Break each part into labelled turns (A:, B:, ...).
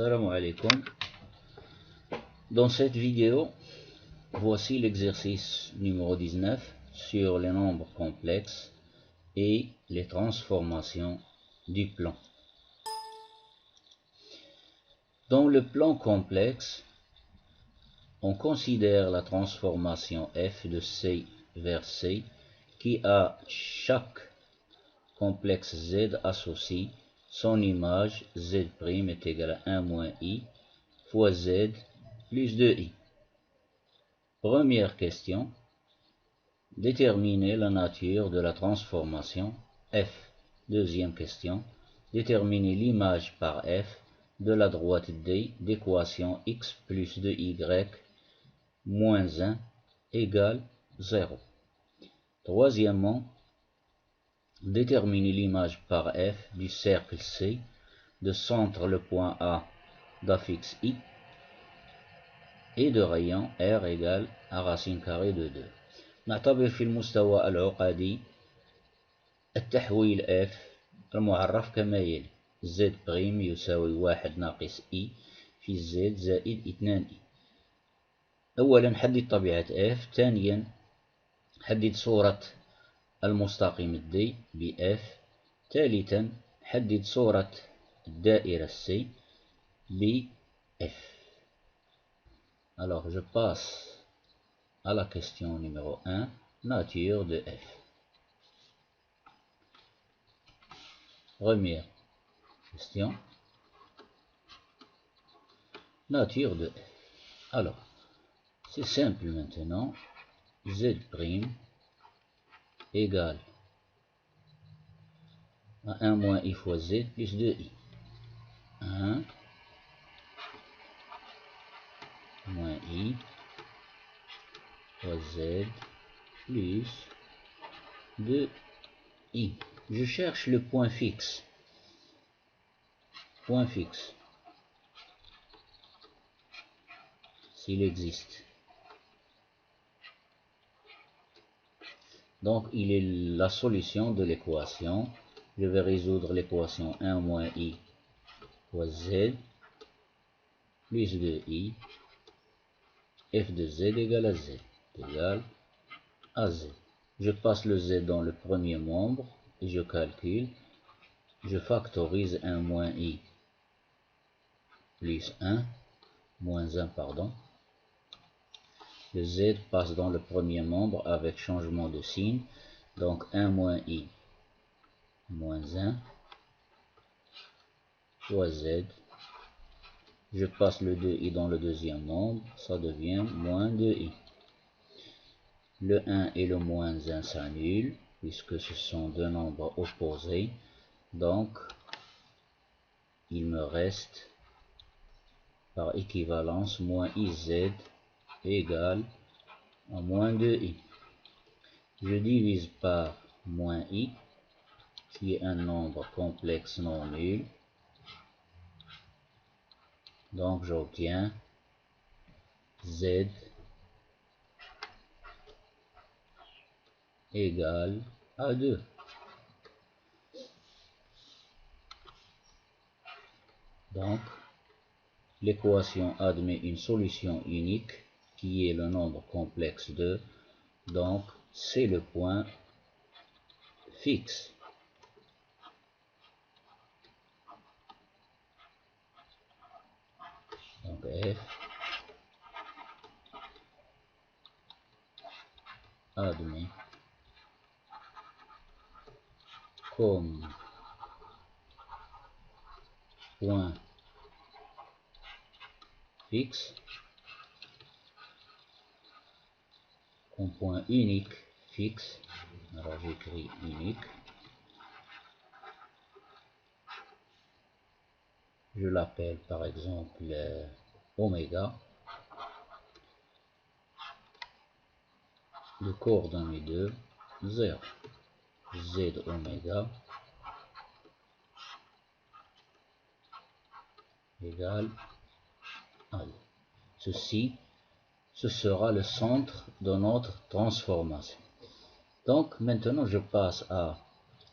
A: Salam alaikum. Dans cette vidéo, voici l'exercice numéro 19 sur les nombres complexes et les transformations du plan. Dans le plan complexe, on considère la transformation f de C vers C qui a chaque complexe Z associé son image Z' est égal à 1 moins I fois Z plus 2I. Première question. Déterminer la nature de la transformation f. Deuxième question. Déterminer l'image par f de la droite D d'équation x plus 2y moins 1 égale 0. Troisièmement, déterminer l'image par f du cercle C de centre le point A d'affixe I et de rayon R égale à racine carrée de 2. نعتبر في المستوى العقدي التحويل f المعرف كما يلي z' يساوي 1 ناقص I في z زائد 2I. أولا حدد طبيعة f. ثانيا حدد صورة المستقيم D بf. ثالثا حدد صورة الدائرة C بf. Alors je passe à la question numéro 1, nature de f. Première question, nature de f. Alors, c'est simple maintenant, z' égale à 1 moins I fois z plus 2I. 1 moins I fois z plus 2I. Je cherche le point fixe. Point fixe. S'il existe. Donc il est la solution de l'équation. Je vais résoudre l'équation 1 moins I fois z plus 2I. F de z égale à z. Égale à z. Je passe le z dans le premier membre et je calcule. Je factorise 1 moins I plus 1, moins 1 pardon. Le z passe dans le premier membre avec changement de signe. Donc 1 moins I moins 1 fois z. Je passe le 2i dans le deuxième membre, ça devient moins 2i. Le 1 et le moins 1 s'annulent, puisque ce sont deux nombres opposés. Donc, il me reste, par équivalence, moins iz égale à moins 2i. Je divise par moins i, qui est un nombre complexe non nul. Donc j'obtiens z égale à 2. Donc l'équation admet une solution unique qui est le nombre complexe 2. Donc c'est le point fixe. Donc f admet comme point fixe, comme point unique fixe. Alors j'écris unique. Je l'appelle par exemple oméga. De coordonnées de 0. Z oméga égale à 2. Ceci, ce sera le centre de notre transformation. Donc maintenant je passe à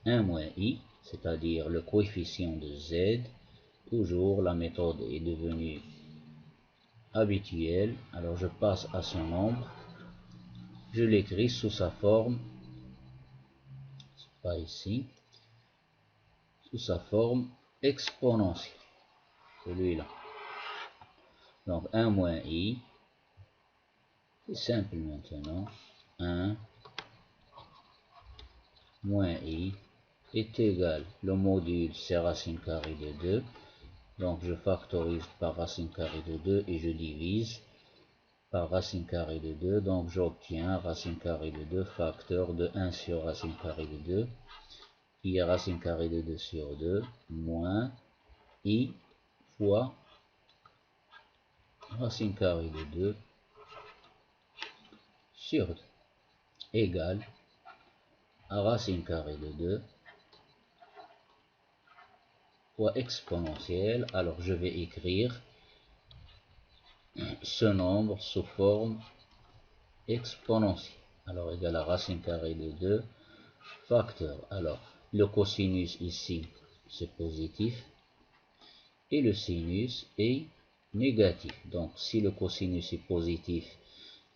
A: 1 moins I, c'est-à-dire le coefficient de Z, toujours la méthode est devenue habituelle. Alors je passe à ce nombre, je l'écris sous sa forme, pas ici, sous sa forme exponentielle, celui-là. Donc 1 moins i, c'est simple maintenant, 1 moins i est égal, le module c'est racine carrée de 2, donc je factorise par racine carrée de 2 et je divise par racine carrée de 2, donc j'obtiens racine carrée de 2 facteur de 1 sur racine carrée de 2, qui est racine carrée de 2 sur 2, moins i fois racine carrée de 2 sur 2, égale à racine carrée de 2 fois exponentielle. Alors je vais écrire ce nombre sous forme exponentielle. Alors égal à racine carrée de 2 facteur. Alors le cosinus ici c'est positif et le sinus est négatif. Donc si le cosinus est positif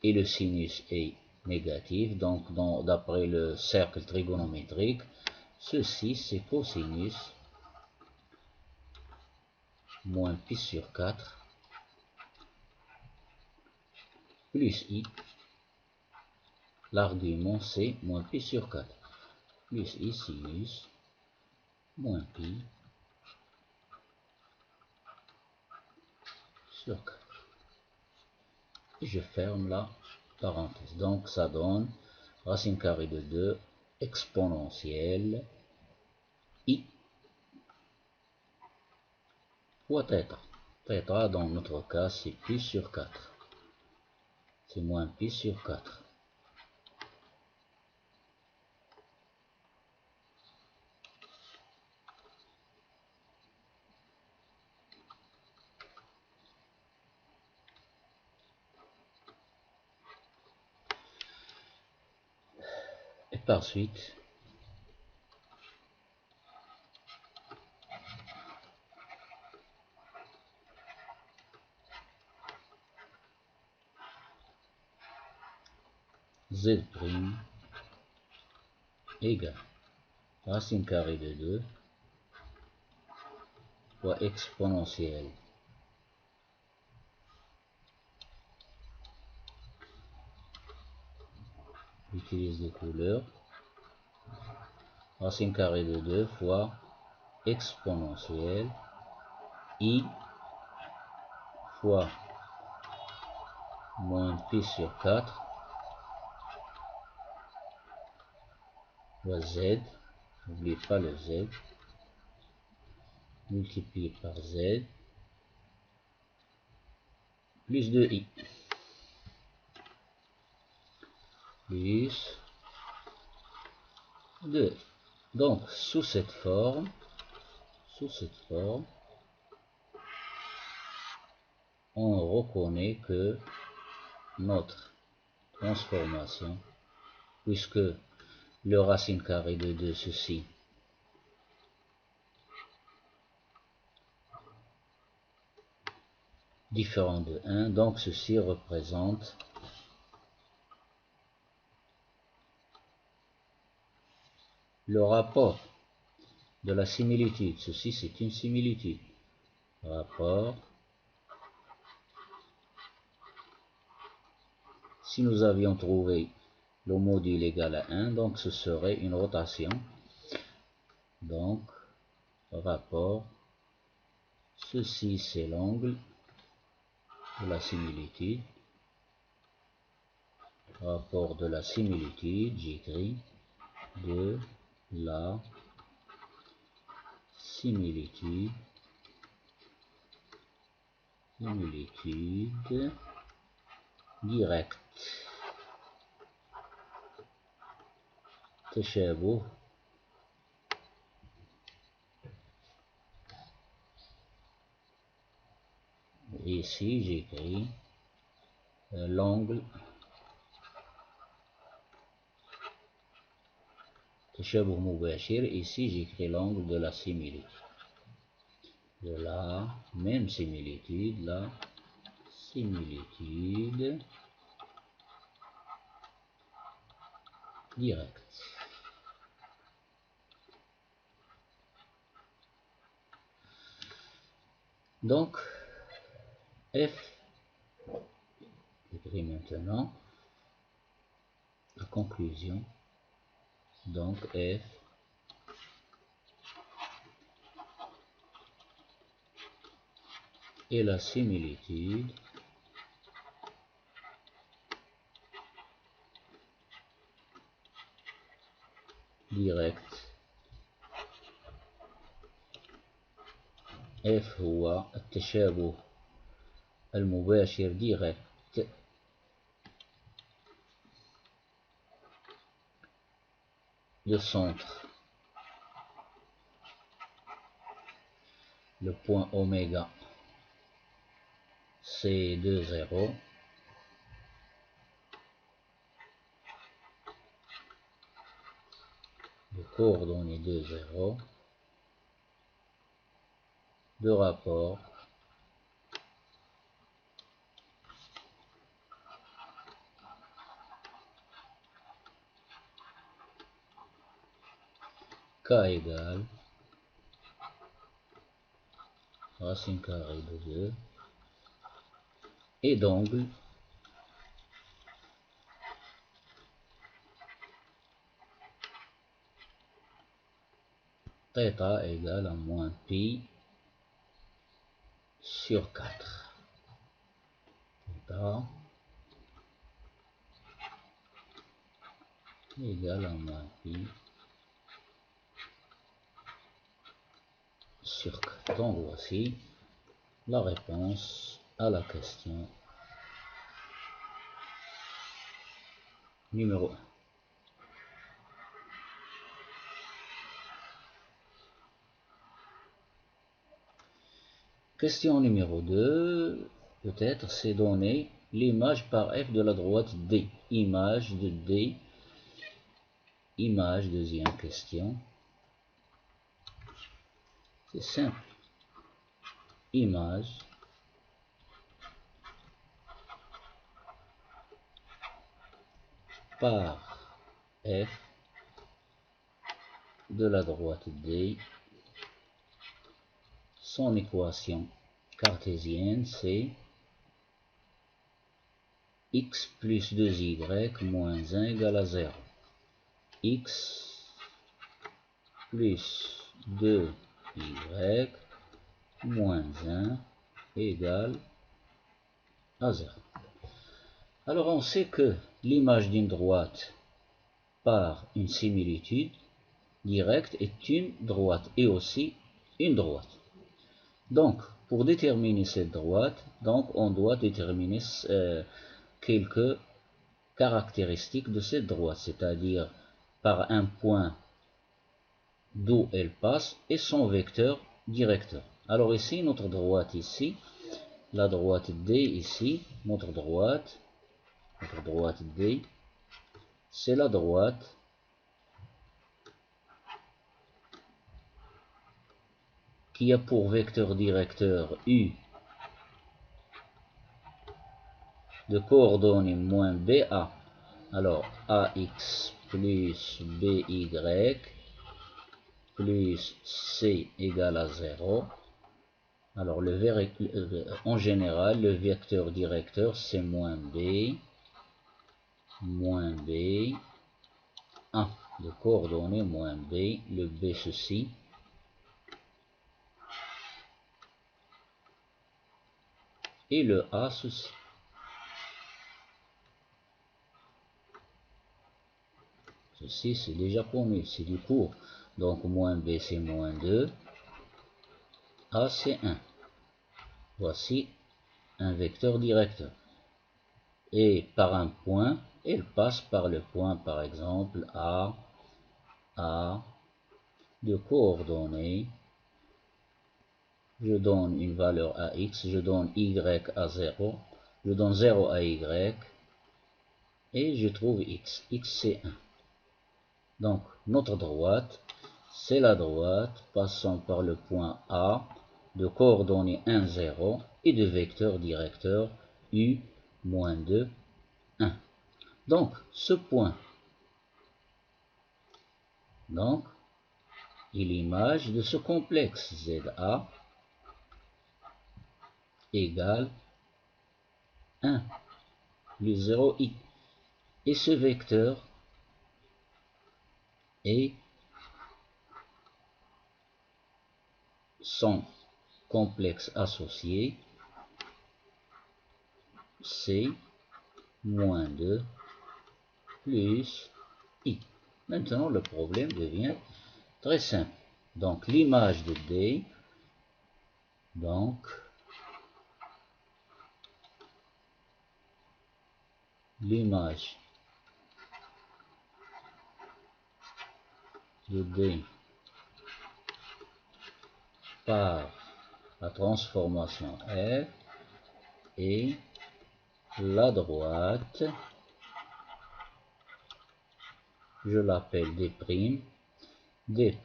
A: et le sinus est négatif, donc d'après le cercle trigonométrique, ceci c'est cosinus moins pi sur 4 plus i, l'argument c'est moins pi sur 4 plus i sinus moins pi sur 4. Et je ferme la parenthèse. Donc ça donne racine carrée de 2 exponentielle i fois θ. θ dans notre cas c'est pi sur 4. C'est moins pi sur 4. Et par suite, z' égale racine carrée de 2 fois exponentielle j'utilise des couleurs, racine carrée de 2 fois exponentielle i fois moins pi sur 4 fois z, n'oubliez pas le z, multiplié par z, plus de i, plus de i. Donc sous cette forme, on reconnaît que notre transformation, puisque le racine carrée de 2, ceci, différent de 1, donc ceci représente le rapport de la similitude. Ceci c'est une similitude. Rapport. Si nous avions trouvé le module égal à 1, donc ce serait une rotation. Donc, rapport, ceci c'est l'angle de la similitude. Rapport de la similitude, j'écris de la similitude directe. تشابه ici j'écris l'angle تشابه مباشر, ici j'écris l'angle de la similitude. de la même similitude, la similitude directe. Donc, F, j'écris maintenant la conclusion. Donc, F est la similitude directe. F هو التشابه المباشر direct de centre. Le point oméga, c'est 2, 0. De coordonnées 2, 0. De rapport K égale racine carrée de 2 et d'angle θ égale à moins pi sur 4. Θ égale à moins pi sur 4. Donc voici la réponse à la question numéro 1. Question numéro 2, peut-être, c'est donner l'image par f de la droite D. Image de D. Image, deuxième question. C'est simple. Image par f de la droite D. Son équation cartésienne, c'est x plus 2y moins 1 égale à 0. X plus 2y moins 1 égale à 0. Alors on sait que l'image d'une droite par une similitude directe est une droite et aussi une droite. Donc pour déterminer cette droite, on doit déterminer quelques caractéristiques de cette droite, c'est-à-dire par un point d'où elle passe et son vecteur directeur. Alors ici, notre droite ici, la droite D ici, notre droite D, c'est la droite qui a pour vecteur directeur U de coordonnées moins BA. Alors AX plus BY plus C égale à 0. Alors en général, le vecteur directeur c'est moins B, 1 de coordonnées moins B, le B ceci, et le A ceci. Ceci c'est déjà connu, c'est du cours. Donc moins B c'est moins 2, A c'est 1. Voici un vecteur directeur. Et par un point, il passe par le point par exemple A de coordonnées. Je donne une valeur à x, je donne y à 0, je donne 0 à y, et je trouve x. X c'est 1. Donc notre droite, c'est la droite passant par le point A de coordonnées 1, 0 et de vecteur directeur U, moins 2, 1. Donc, ce point, donc, est l'image de ce complexe ZA égale 1 plus 0i. Et ce vecteur est son complexe associé C moins 2 plus I. Maintenant, le problème devient très simple. Donc, l'image de D, donc, l'image de D par la transformation F et la droite, je l'appelle D', D',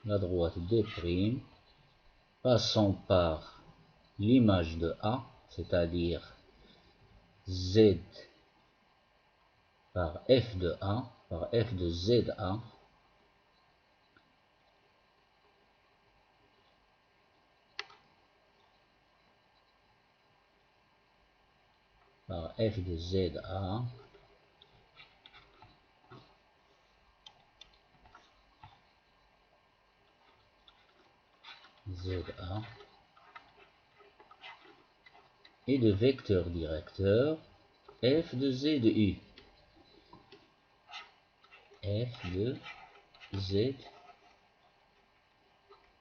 A: la droite D', passant par l'image de A, c'est-à-dire Z par F de A, par F de ZA, par F de ZA, ZA, et de vecteur directeur F de Z de U. F de Z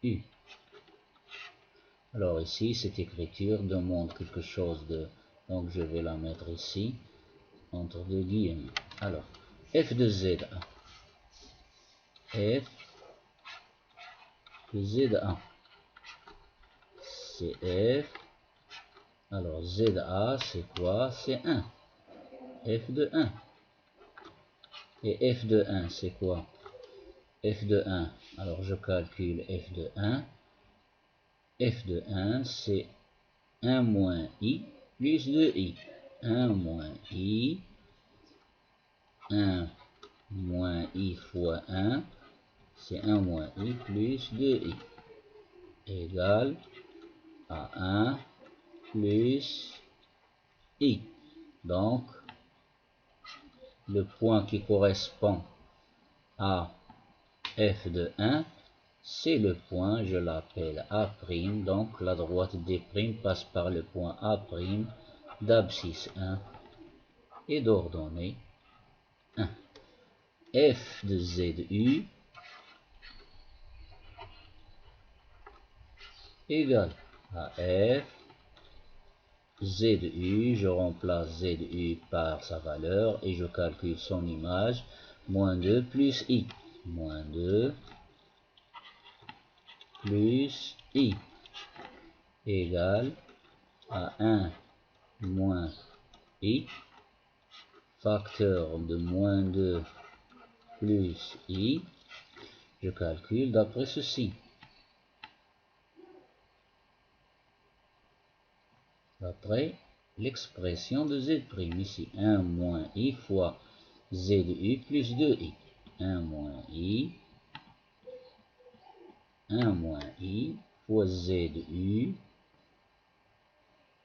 A: U. Alors ici, cette écriture demande quelque chose de... Donc je vais la mettre ici, entre deux guillemets. Alors, F de ZA. F de ZA. C'est F. Alors ZA, c'est quoi? C'est 1. F de 1. Et F de 1, c'est quoi? F de 1. Alors je calcule F de 1. F de 1, c'est 1 moins I plus 2I. 1 moins I. 1 moins I fois 1, c'est 1 moins I plus 2I. Égale à 1 plus I. Donc, le point qui correspond à F de 1, c'est le point, je l'appelle A', donc la droite D' passe par le point A' d'abscisse 1 et d'ordonnée 1. F de ZU égale à F ZU, je remplace ZU par sa valeur et je calcule son image, moins 2 plus I. Moins 2 plus I égale à 1 moins I, facteur de moins 2 plus I, je calcule d'après ceci. D'après l'expression de Z', ici 1 moins I fois ZU plus 2I. 1 moins I fois ZU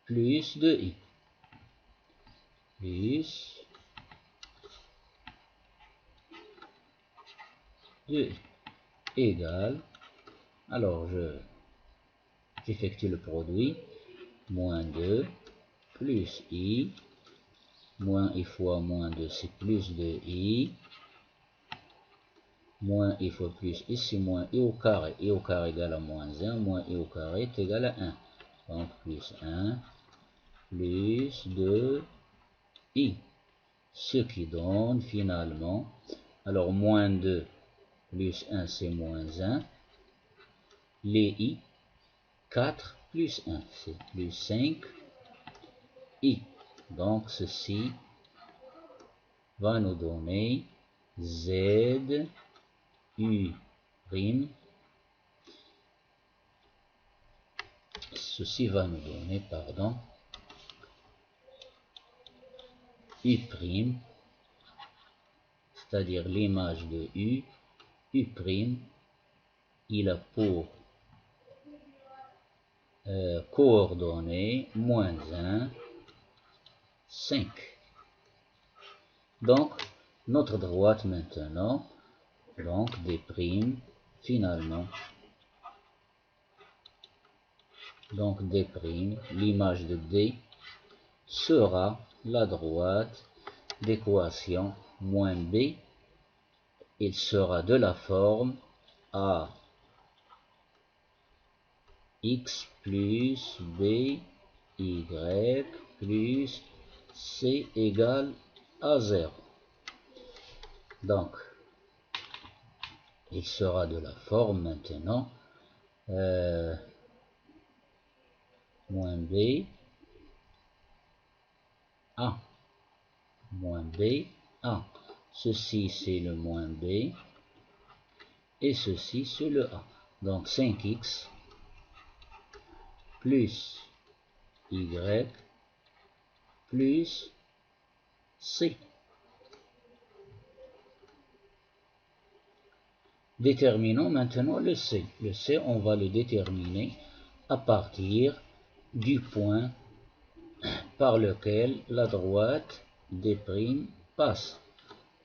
A: plus 2I. Plus 2 égale, alors j'effectue le produit, moins 2 plus I, moins I fois moins 2 c'est plus 2I, moins I fois plus I c'est moins I au carré égale à moins 1, moins I au carré est égal à 1, donc plus 1, plus 2I, ce qui donne finalement, alors moins 2 plus 1 c'est moins 1, les I, 4 plus 1 c'est plus 5 I. Donc ceci va nous donner Z U'. Ceci va nous donner, pardon, U', c'est-à-dire l'image de U', il a pour coordonnées -1, 5. Donc, notre droite maintenant, donc D', finalement, donc D', l'image de D sera la droite d'équation moins B. Il sera de la forme A x plus b y plus c égale à 0. Donc, il sera de la forme maintenant moins b a moins b a. Ceci c'est le moins b et ceci c'est le a. Donc 5x plus y plus c. Déterminons maintenant le c. Le c, on va le déterminer à partir du point par lequel la droite D' passe.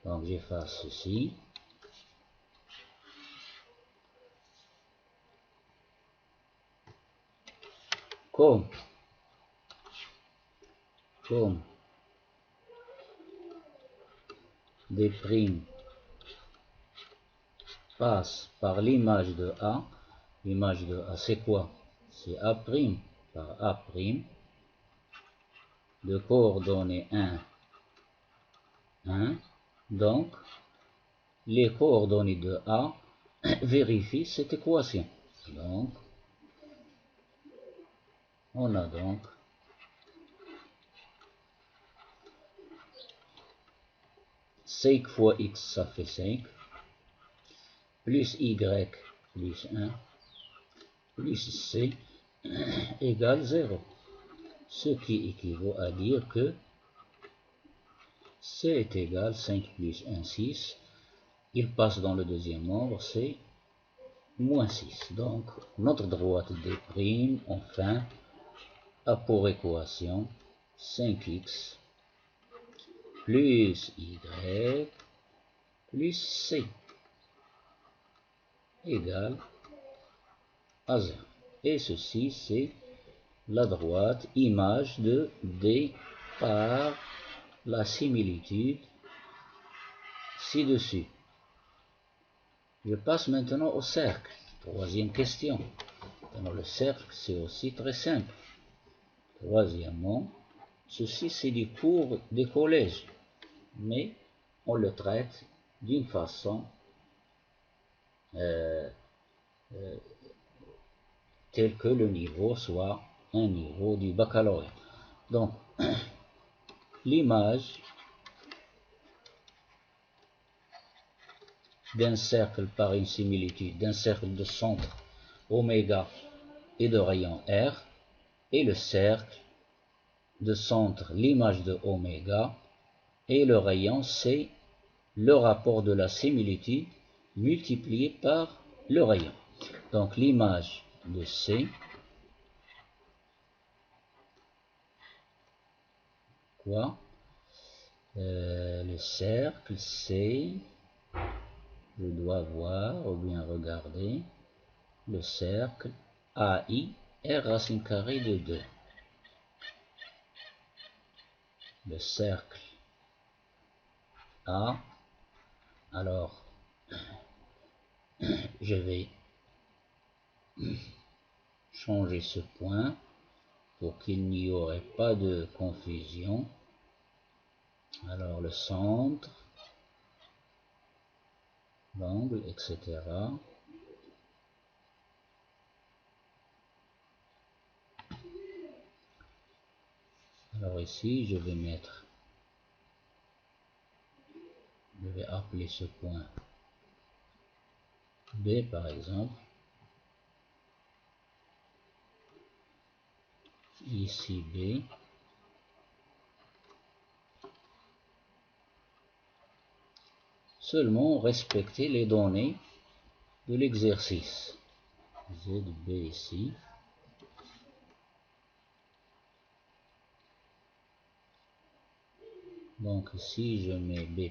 A: Donc j'efface ceci. Comme D' passe par l'image de A. L'image de A c'est quoi? C'est A' par A' de coordonnées 1, 1. Donc les coordonnées de A vérifient cette équation. Donc on a donc cinq fois x ça fait 5, plus y plus 1, plus c égale 0. Ce qui équivaut à dire que c est égal 5 plus 1, 6. Il passe dans le deuxième nombre, c'est moins 6. Donc notre droite D', enfin, a pour équation 5x plus y plus c égale à 0. Et ceci, c'est la droite image de D par la similitude ci-dessus. Je passe maintenant au cercle. Troisième question. Alors, le cercle, c'est aussi très simple. Troisièmement, ceci, c'est du cours des collèges, mais on le traite d'une façon tel que le niveau soit un niveau du baccalauréat. Donc, l'image d'un cercle par une similitude d'un cercle de centre oméga et de rayon R, et le cercle de centre, l'image de oméga, et le rayon, c'est le rapport de la similitude multiplié par le rayon. Donc l'image de C, quoi? Le cercle C, je dois voir ou bien regarder, le cercle AI R racine carrée de 2. Le cercle A, alors je vais changer ce point pour qu'il n'y aurait pas de confusion. Alors le centre, l'angle, etc. Alors ici, je vais appeler ce point B par exemple. Ici B. Seulement respecter les données de l'exercice. ZB ici. Donc ici je mets B'.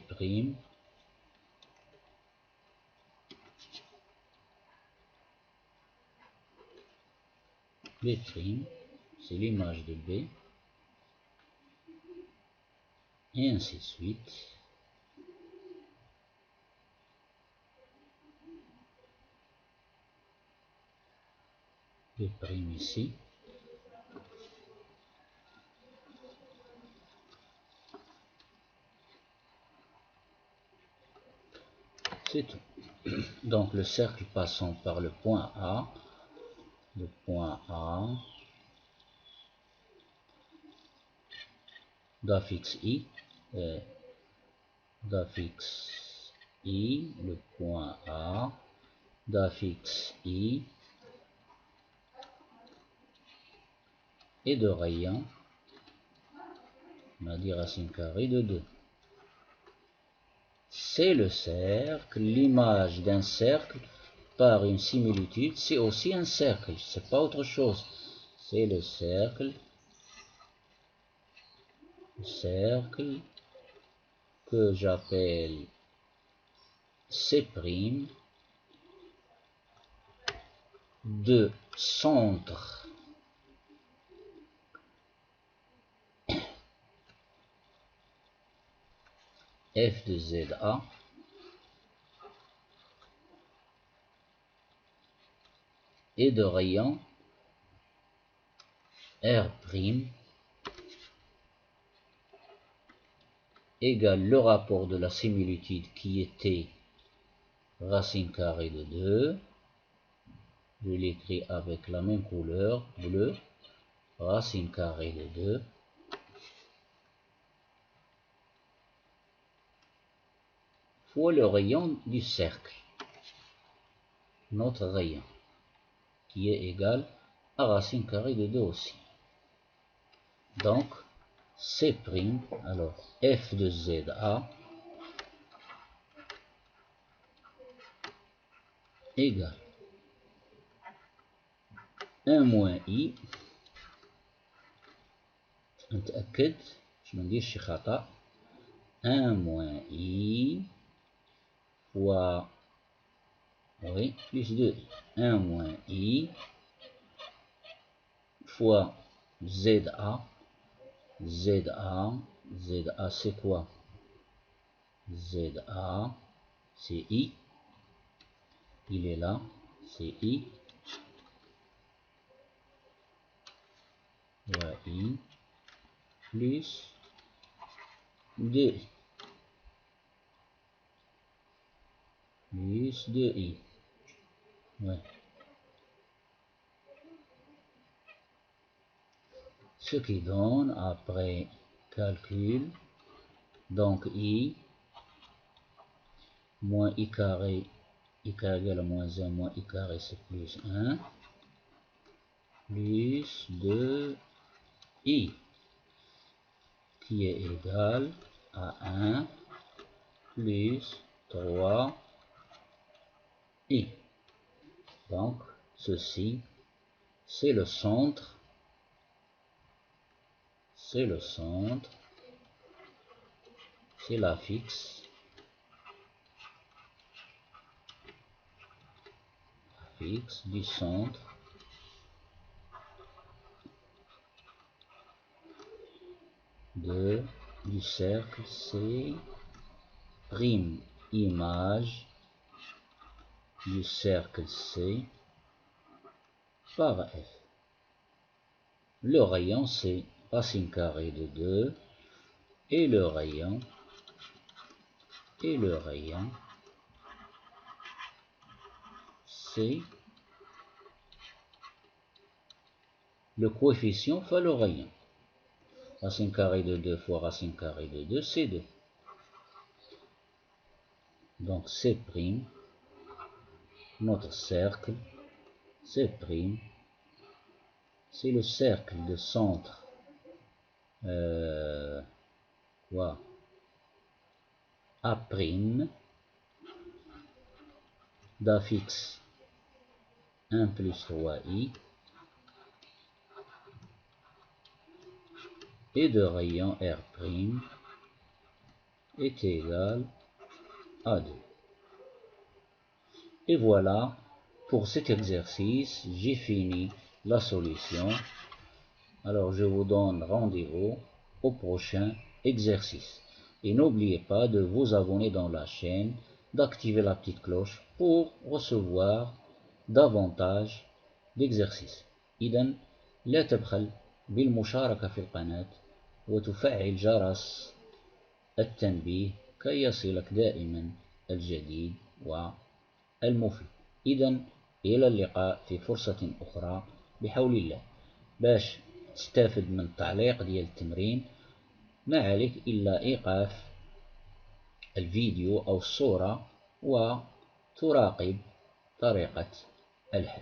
A: B', c'est l'image de B. Et ainsi de suite. B' ici. C'est tout. Donc le cercle passant par le point A, d'affixe I, le point A, d'affixe I, et de rayon, on a dit racine carrée de 2. C'est le cercle, l'image d'un cercle par une similitude, c'est aussi un cercle, c'est pas autre chose. C'est le cercle que j'appelle C' de centre F de ZA et de rayon R' égale le rapport de la similitude qui était racine carrée de 2. Je l'écris avec la même couleur, bleu, racine carrée de 2. Fois le rayon du cercle, notre rayon, qui est égal à racine carrée de 2 aussi. Donc, C', alors F de ZA égale 1 moins I, نتأكد باش ما نديرش شي خطأ، 1 moins I fois, oui, plus 2, 1 moins I fois ZA, ZA c'est quoi? ZA c'est I, il est là, c'est I, voilà I, plus 2, plus 2I, ouais. Ce qui donne, après calcul, donc I, moins I carré égale à moins 1, moins I carré c'est plus 1, plus 2I, qui est égal à 1 plus 3I. Donc, ceci, c'est le centre, c'est l'affixe, du centre du cercle C', image du cercle C par F. Le rayon c'est racine carrée de 2 et le rayon c'est le coefficient fois le rayon. Racine carrée de 2 fois racine carrée de 2, c'est 2. Donc C', notre cercle C', c'est le cercle de centre A', d'affixe 1 plus 3i et de rayon R' est égal à 2. Et voilà, pour cet exercice, j'ai fini la solution. Alors je vous donne rendez-vous au prochain exercice. Et n'oubliez pas de vous abonner dans la chaîne, d'activer la petite cloche pour recevoir davantage d'exercices. إذن لا تبخل بالمشاركة في القناة وتفعل جرس التنبيه كي يصلك دائما الجديد والمفيد. إذن إلى اللقاء في فرصة أخرى بحول الله. باش تستافد من التعليق ديال التمرين ما عليك إلا إيقاف الفيديو أو الصورة وتراقب طريقة الحل.